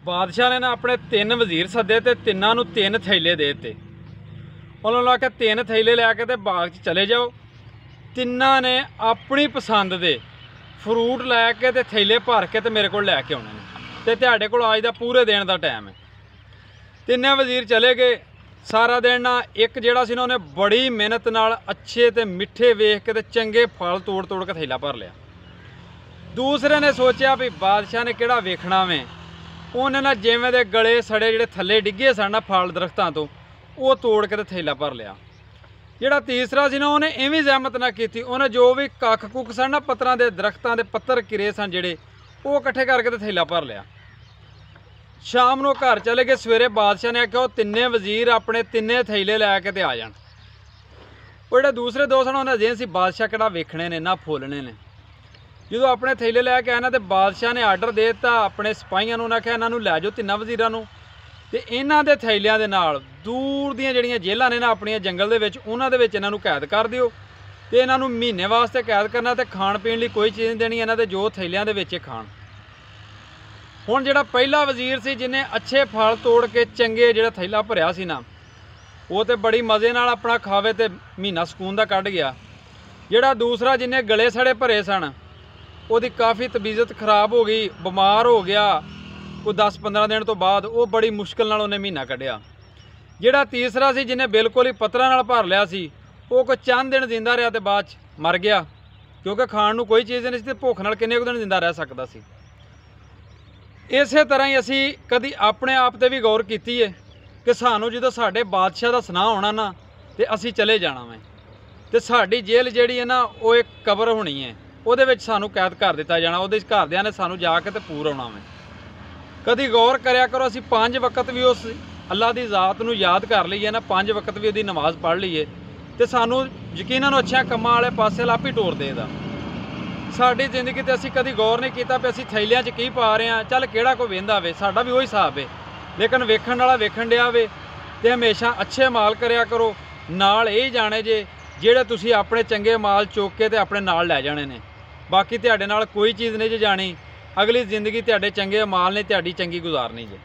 बादशाह ने ना अपने 3 वजीर सदे ते तिन्नां नूं 3 थैले दे दित्ते। उन्होंने आख्या 3 थैले लैके ते बाग च चले जाओ। तिन्नां ने अपनी पसंद दे फ्रूट लैके ते थैले भर के ते मेरे को लैके आने ने ते तुहाडे कोल अज दा पूरे दिन का टाइम है। तिन्ने वजीर चले गए। सारा दिन ना एक जिहड़ा सी ना उन्हें बड़ी मेहनत नाल अच्छे ते मिठे वेख के ते चंगे फल तोड़ तोड़ के थैला भर लिया। दूसरे ने सोचा भी बादशाह ने किहड़ा वेखना में, उन्हें ना जिवें दे गले सड़े जिहड़े थल्ले डिगे सन ना फल दरख्तां तो वो तोड़ के ते थैला भर लिया। जिहड़ा तीसरा सी ना उन्हें इवें जहमत ना की, उन्हें जो भी कख कुख सन ना पत्तरां दे दरख्तां दे पत्तर किरे सन जिहड़े वो इकट्ठे करके ते थैला भर लिया। शाम को घर चले गए। सवेरे बादशाह ने आख्या तिन्ने वजीर अपने तिन्ने थैले लैके ते आ जान। वो जो दूसरे दो सन उन्हें अजे सी बादशाह किहड़ा वेखने ने ना फुलने ने। जो अपने थैले लैके आए ना तो बादशाह ने आर्डर दे दिता अपने सिपाहियों नूं, आख्या इन्हां नूं लै जाओ तिन्नां वजीरां नूं ते इन्हां दे थैलियां दे नाल दूर दीयां जिहड़ियां जेलां ने ना अपनियां जंगल दे विच उन्हां दे विच इन्हां नूं कैद कर दिओ ते इन्हां नूं महीने वास्ते कैद करना ते खाण पीण लई कोई चीज़ नहीं देनी, इन्हां दे जो थैलियां दे विच खाण। हुण जिहड़ा पहला वजीर सी जिन्हें अच्छे फल तोड़ के चंगे जिहड़ा थैला भरिया सी ना वो तो बड़ी मज़े नाल अपना खावे ते महीना सकून दा कढ गया। जिहड़ा दूसरा जिन्हें गले सड़े भरे सन उसकी काफ़ी तबीयत खराब हो गई, बीमार हो गया। कोई 10-15 दिन तो बाद वो बड़ी मुश्किल नाल उन्हें महीना कढ़िया। जिहड़ा तीसरा सी जिन्हें बिल्कुल ही पत्थरां नाल भर लिया सी वो कोई चंद दिन जिंदा रहा तो बाद मर गया, क्योंकि खाण नूं कोई चीज़ नहीं सी, भुख नाल किन्ने दिन जिंदा रह सकदा सी। इस तरह ही असी कभी अपने आप पर भी गौर की है कि सानू जो साढ़े बादशाह का सुनाह होना ना तो असी चले जाना वे तो साड़ी जेल जी है ना वो एक कबर होनी है, वो सानू कैद कर दिता जाना, वो घरदियां ने सानू जाके तो पूर आना वे। कभी गौर करया करो असी 5 वक्त भी उस अल्लाह की ज़ात नूं याद कर लीए ना, 5 वक्त भी उसकी नमाज़ पढ़ लीए तो सानू यकीनन अच्छे कामां वाले पासे आप ही टोर देगा। साड़ी जिंदगी तो असी कभी गौर नहीं किया भी असी थैलियां च की पा रहे हैं, चल किहड़ा कोई वेंदा वे, साडा भी वही हिसाब है। लेकिन वेखण वाला वेखण डिया वे ते हमेशा अच्छे माल करया करो। नाल यही जाने जे ਜਿਹੜੇ ਤੁਸੀਂ अपने चंगे माल चुक के ते अपने नाल लै जाने ने, बाकी ਤੁਹਾਡੇ ਨਾਲ कोई चीज़ नहीं जे जानी। अगली जिंदगी ਤੁਹਾਡੇ चंगे माल ने ਤੁਹਾਡੀ चंगी गुजारनी जे।